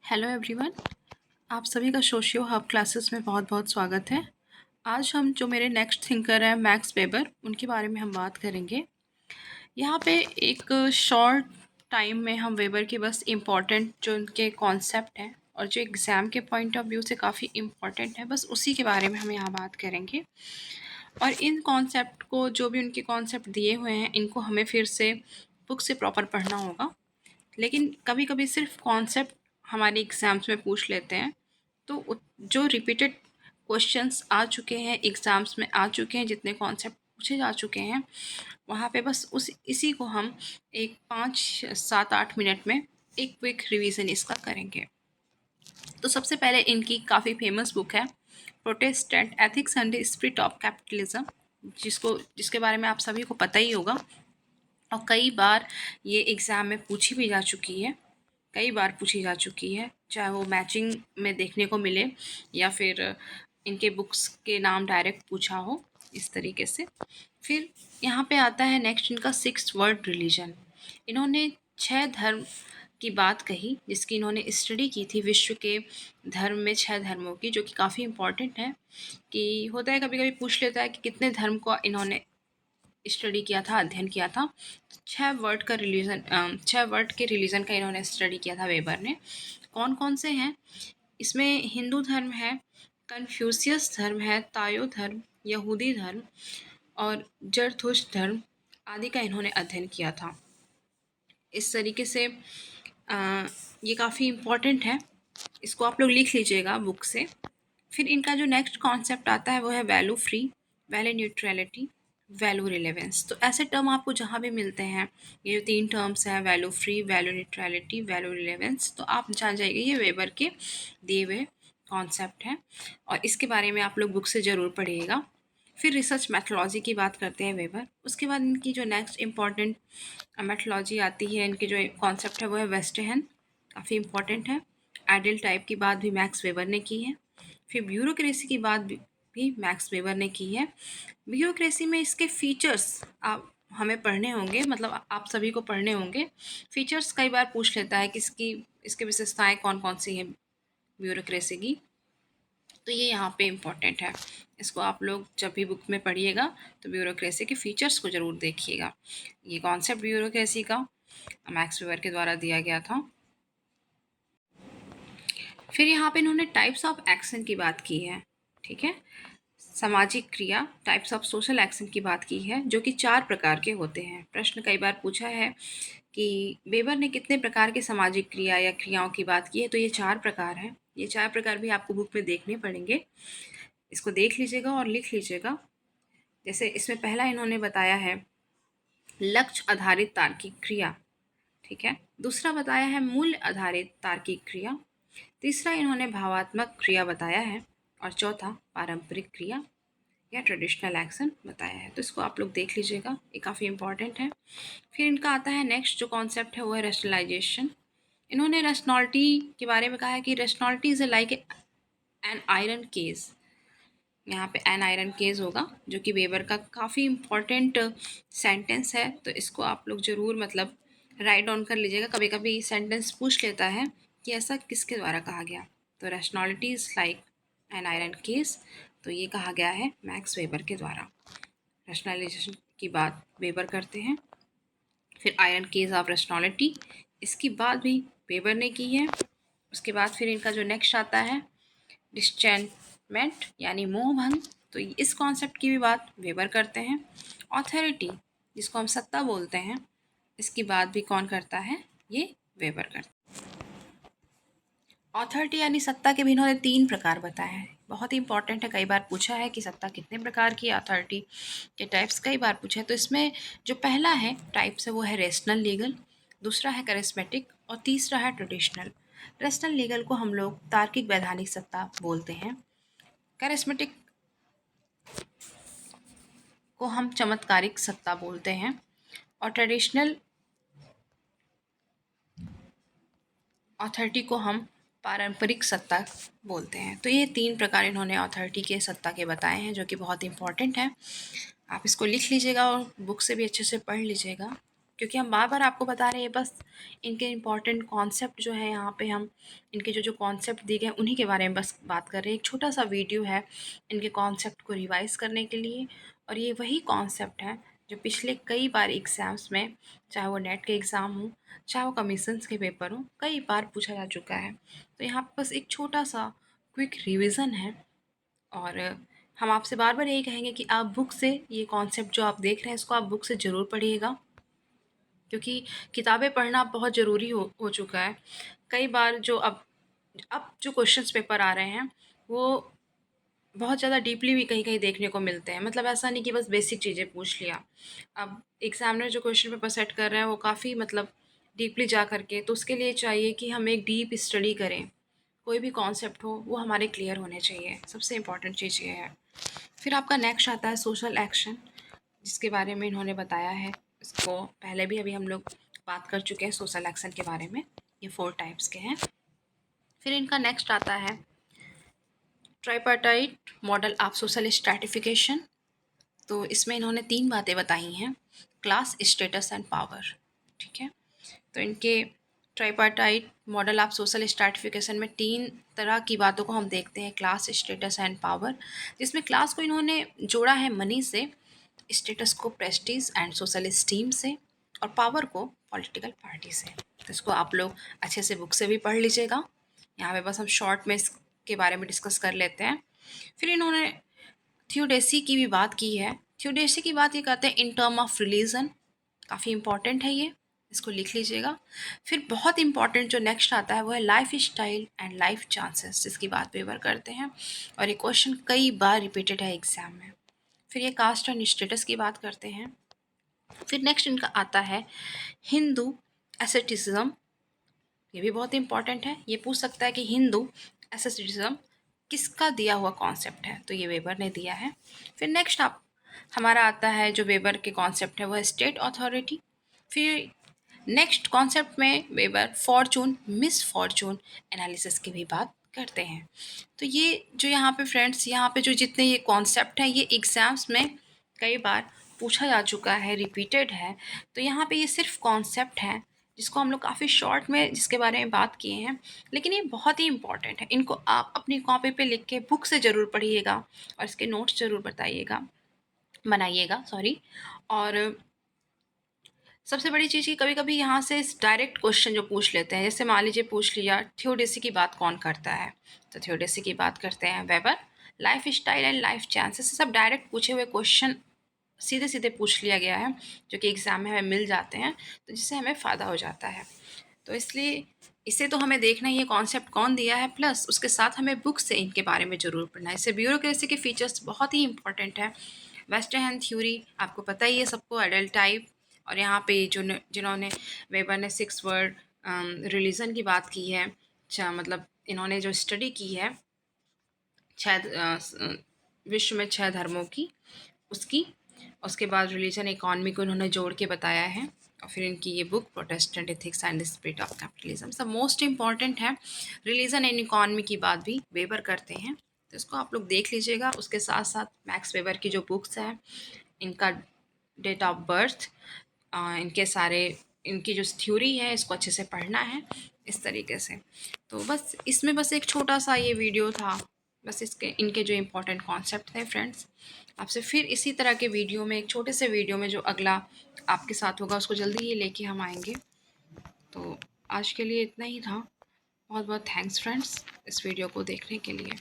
Hello everyone. आप सभी का सोशियो हब क्लासेस में बहुत बहुत स्वागत है। आज हम जो मेरे नेक्स्ट थिंकर हैं मैक्स वेबर, उनके बारे में हम बात करेंगे। यहाँ पे एक शॉर्ट टाइम में हम वेबर के बस इम्पॉर्टेंट जो उनके कॉन्सेप्ट हैं और जो एग्ज़ाम के पॉइंट ऑफ व्यू से काफ़ी इम्पॉर्टेंट है, बस उसी के बारे में हम यहाँ बात करेंगे। और इन कॉन्सेप्ट को, जो भी उनके कॉन्सेप्ट दिए हुए हैं, इनको हमें फिर से बुक से प्रॉपर पढ़ना होगा। लेकिन कभी कभी सिर्फ कॉन्सेप्ट हमारे एग्ज़ाम्स में पूछ लेते हैं, तो जो रिपीटेड क्वेश्चंस आ चुके हैं एग्ज़ाम्स में, आ चुके हैं, जितने कॉन्सेप्ट पूछे जा चुके हैं, वहाँ पे बस उस इसी को हम एक 5 7 8 मिनट में एक क्विक रिवीजन इसका करेंगे। तो सबसे पहले इनकी काफ़ी फेमस बुक है Protestant ethics and the spirit of capitalism, जिसके बारे में आप सभी को पता ही होगा और कई बार ये एग्ज़ाम में पूछी भी जा चुकी है। कई बार पूछी जा चुकी है, चाहे वो मैचिंग में देखने को मिले या फिर इनके बुक्स के नाम डायरेक्ट पूछा हो, इस तरीके से। फिर यहाँ पे आता है नेक्स्ट इनका सिक्स्थ वर्ल्ड रिलीजन। इन्होंने 6 धर्म की बात कही, जिसकी इन्होंने स्टडी की थी विश्व के धर्म में 6 धर्मों की, जो कि काफ़ी इम्पॉर्टेंट है। कि होता है कभी कभी पूछ लेता है कि कितने धर्म को इन्होंने स्टडी किया था, अध्ययन किया था। 6 वर्ड के रिलीजन का इन्होंने स्टडी किया था वेबर ने। कौन कौन से हैं इसमें? हिंदू धर्म है, कन्फ्यूशियस धर्म है, ताओ धर्म, यहूदी धर्म और जरथुस्त्र धर्म आदि का इन्होंने अध्ययन किया था। इस तरीके से ये काफ़ी इम्पोर्टेंट है, इसको आप लोग लिख लीजिएगा बुक से। फिर इनका जो नेक्स्ट कॉन्सेप्ट आता है वो है value free, value neutrality, value relevance. तो ऐसे टर्म आपको जहाँ भी मिलते हैं, ये जो 3 टर्म्स हैं, value free, value neutrality, value relevance, तो आप जान जाइए ये वेबर के दिए हुए कॉन्सेप्ट हैं और इसके बारे में आप लोग बुक से ज़रूर पढ़िएगा। फिर रिसर्च मैथोलॉजी की बात करते हैं वेबर। उसके बाद इनकी जो नेक्स्ट इम्पॉर्टेंट मैथोलॉजी आती है, इनके जो कॉन्सेप्ट है वो है वेस्टर्न, काफ़ी इम्पॉर्टेंट है। आइडियल टाइप की बात भी मैक्स वेबर ने की है। फिर ब्यूरोक्रेसी की बात भी मैक्स वेबर ने की है। ब्यूरोक्रेसी में इसके फीचर्स आप हमें पढ़ने होंगे, मतलब आप सभी को पढ़ने होंगे। फीचर्स कई बार पूछ लेता है कि इसकी विशेषताएं कौन कौन सी हैं ब्यूरोक्रेसी की, तो ये यहाँ पे इम्पॉर्टेंट है। इसको आप लोग जब भी बुक में पढ़िएगा तो ब्यूरोक्रेसी के फीचर्स को ज़रूर देखिएगा। ये कॉन्सेप्ट ब्यूरोक्रेसी का मैक्स वेबर के द्वारा दिया गया था। फिर यहाँ पे इन्होंने टाइप्स ऑफ एक्शन की बात की है, ठीक है। सामाजिक क्रिया, टाइप्स ऑफ सोशल एक्शन की बात की है, जो कि 4 प्रकार के होते हैं। प्रश्न कई बार पूछा है कि वेबर ने कितने प्रकार के सामाजिक क्रिया या क्रियाओं की बात की है, तो ये 4 प्रकार हैं। ये 4 प्रकार भी आपको बुक में देखने पड़ेंगे, इसको देख लीजिएगा और लिख लीजिएगा। जैसे इसमें पहला इन्होंने बताया है लक्ष्य आधारित तार्किक क्रिया, ठीक है। दूसरा बताया है मूल्य आधारित तार्किक क्रिया। तीसरा इन्होंने भावात्मक क्रिया बताया है और चौथा पारंपरिक क्रिया या ट्रेडिशनल एक्शन बताया है। तो इसको आप लोग देख लीजिएगा, ये काफ़ी इंपॉर्टेंट है। फिर इनका आता है नेक्स्ट जो कॉन्सेप्ट है वो है रेशनलाइजेशन। इन्होंने रेशनॉलिटी के बारे में कहा है कि rationality is like an iron cage. यहाँ पे एन आयरन केस होगा, जो कि वेबर का काफ़ी इम्पॉर्टेंट सेंटेंस है। तो इसको आप लोग ज़रूर मतलब राइट डाउन कर लीजिएगा। कभी कभी सेंटेंस पूछ लेता है कि ऐसा किसके द्वारा कहा गया, तो rationality is like an iron case, तो ये कहा गया है मैक्स वेबर के द्वारा। रैशनलाइजेशन की बात वेबर करते हैं। फिर आयरन केस ऑफ रैशनैलिटी, इसकी बात भी वेबर ने की है। उसके बाद फिर इनका जो नेक्स्ट आता है डिसचैंटमेंट यानी मोह भंग, तो इस कॉन्सेप्ट की भी बात वेबर करते हैं। ऑथोरिटी, जिसको हम सत्ता बोलते हैं, इसकी बात भी कौन करता है? ये वेबर करता है। ऑथोरिटी यानी सत्ता के भी इन्होंने 3 प्रकार बताए हैं, बहुत ही इंपॉर्टेंट है। कई बार पूछा है कि सत्ता कितने प्रकार की, अथॉरिटी के टाइप्स कई बार पूछे हैं। तो इसमें जो पहला है टाइप्स है वो है रेशनल लीगल, दूसरा है करिस्मेटिक और तीसरा है ट्रेडिशनल। रेशनल लीगल को हम लोग तार्किक वैधानिक सत्ता बोलते हैं, करिस्मेटिक को हम चमत्कारिक सत्ता बोलते हैं और ट्रेडिशनल अथॉरिटी को हम पारंपरिक सत्ता बोलते हैं। तो ये 3 प्रकार इन्होंने अथॉरिटी के सत्ता के बताए हैं, जो कि बहुत इंपॉर्टेंट है। आप इसको लिख लीजिएगा और बुक से भी अच्छे से पढ़ लीजिएगा। क्योंकि हम बार बार आपको बता रहे हैं, बस इनके इम्पॉर्टेंट कॉन्सेप्ट जो है यहाँ पे हम इनके जो जो कॉन्सेप्ट दिए गए हैं उन्हीं के बारे में बस बात कर रहे हैं। एक छोटा सा वीडियो है इनके कॉन्सेप्ट को रिवाइज करने के लिए, और ये वही कॉन्सेप्ट है जो पिछले कई बार एग्ज़ाम्स में, चाहे वो नेट के एग्ज़ाम हो, चाहे वो कमीशंस के पेपर हो, कई बार पूछा जा चुका है। तो यहाँ पे बस एक छोटा सा क्विक रिवीजन है, और हम आपसे बार बार यही कहेंगे कि आप बुक से ये कॉन्सेप्ट जो आप देख रहे हैं इसको आप बुक से ज़रूर पढ़िएगा, क्योंकि किताबें पढ़ना अब बहुत ज़रूरी हो चुका है। कई बार जो अब जो क्वेश्चंस पेपर आ रहे हैं वो बहुत ज़्यादा डीपली भी कहीं-कहीं देखने को मिलते हैं। मतलब ऐसा नहीं कि बस बेसिक चीज़ें पूछ लिया। अब एग्ज़ामिनर जो क्वेश्चन पेपर सेट कर रहे हैं वो काफ़ी मतलब डीपली जा कर के, तो उसके लिए चाहिए कि हम एक डीप स्टडी करें। कोई भी कॉन्सेप्ट हो वो हमारे क्लियर होने चाहिए। सबसे इम्पोर्टेंट चीज़ ये है। फिर आपका नेक्स्ट आता है सोशल एक्शन, जिसके बारे में इन्होंने बताया है। इसको पहले भी अभी हम लोग बात कर चुके हैं सोशल एक्शन के बारे में। ये 4 टाइप्स के हैं। फिर इनका नेक्स्ट आता है tripartite model of social stratification. तो इसमें इन्होंने 3 बातें बताई हैं, क्लास, स्टेटस एंड पावर। ठीक है? तो इनके tripartite model of social stratification में 3 तरह की बातों को हम देखते हैं, क्लास, स्टेटस एंड पावर। जिसमें क्लास को इन्होंने जोड़ा है मनी से, स्टेटस को प्रेस्टीज एंड सोशल स्टीम से, और पावर को पॉलिटिकल पार्टी से। तो इसको आप लोग अच्छे से बुक से भी पढ़ लीजिएगा। यहाँ पे बस हम शॉर्ट में इसके बारे में डिस्कस कर लेते हैं। फिर इन्होंने थ्योडेसी की भी बात की है। थ्योडेसी की बात ये करते हैं इन टर्म ऑफ रिलीजन, काफ़ी इंपॉर्टेंट है ये, इसको लिख लीजिएगा। फिर बहुत इंपॉर्टेंट जो नेक्स्ट आता है वो है life style and life chances, जिसकी बात पेपर करते हैं, और ये क्वेश्चन कई बार रिपीटेड है एग्जाम में। फिर ये कास्ट एंड स्टेटस की बात करते हैं। फिर नेक्स्ट इनका आता है हिंदू एसेटिज्म, ये भी बहुत इंपॉर्टेंट है। ये पूछ सकता है कि हिंदू एसेटिज्म किसका दिया हुआ कॉन्सेप्ट है, तो ये वेबर ने दिया है। फिर नेक्स्ट आप हमारा आता है जो वेबर के कॉन्सेप्ट है वो है स्टेट अथॉरिटी। फिर नेक्स्ट कॉन्सेप्ट में weber Fortune miss Fortune analysis की भी बात करते हैं। तो ये जो यहाँ पे फ्रेंड्स, यहाँ पे जो जितने ये कॉन्सेप्ट हैं ये एग्ज़ाम्स में कई बार पूछा जा चुका है, रिपीटेड है। तो यहाँ पे ये सिर्फ कॉन्सेप्ट हैं जिसको हम लोग काफ़ी शॉर्ट में जिसके बारे में बात किए हैं, लेकिन ये बहुत ही इंपॉर्टेंट है। इनको आप अपनी कॉपी पे लिख के बुक से ज़रूर पढ़िएगा, और इसके नोट्स ज़रूर बनाइएगा सॉरी। और सबसे बड़ी चीज़ कि कभी-कभी यहाँ से डायरेक्ट क्वेश्चन जो पूछ लेते हैं, जैसे मान लीजिए पूछ लिया थ्योडेसी की बात कौन करता है, तो थ्योडेसी की बात करते हैं weber. Life style and life chances, सब डायरेक्ट पूछे हुए क्वेश्चन सीधे सीधे पूछ लिया गया है, जो कि एग्ज़ाम में हमें मिल जाते हैं, तो जिससे हमें फ़ायदा हो जाता है। तो इसलिए इसे तो हमें देखना ही है कॉन्सेप्ट कौन दिया है, प्लस उसके साथ हमें बुक से इनके बारे में ज़रूर पढ़ना है। इससे ब्यूरोक्रेसी के फीचर्स बहुत ही इंपॉर्टेंट है। वेस्टर्न थ्योरी आपको पता ही है सबको, एडल्ट टाइप। और यहाँ पे जो जिन्होंने वेबर ने 6 वर्ड रिलीजन की बात की है, अच्छा मतलब इन्होंने जो स्टडी की है 6 विश्व में 6 धर्मों की, उसकी, उसके बाद रिलीजन इकॉनमी को इन्होंने जोड़ के बताया है। और फिर इनकी ये book Protestant ethics and the spirit of capitalism सब मोस्ट इंपॉर्टेंट है। रिलीजन एंड इकॉनमी की बात भी वेबर करते हैं, तो इसको आप लोग देख लीजिएगा। उसके साथ साथ मैक्स वेबर की जो बुक्स हैं, इनका डेट ऑफ बर्थ, इनके सारे इनकी जो थ्योरी है इसको अच्छे से पढ़ना है इस तरीके से। तो बस इसमें बस एक छोटा सा ये वीडियो था, बस इसके इनके जो इम्पोर्टेंट कॉन्सेप्ट थे फ्रेंड्स। आपसे फिर इसी तरह के वीडियो में, एक छोटे से वीडियो में जो अगला आपके साथ होगा उसको जल्दी ही लेके हम आएंगे। तो आज के लिए इतना ही था। बहुत बहुत थैंक्स फ्रेंड्स इस वीडियो को देखने के लिए।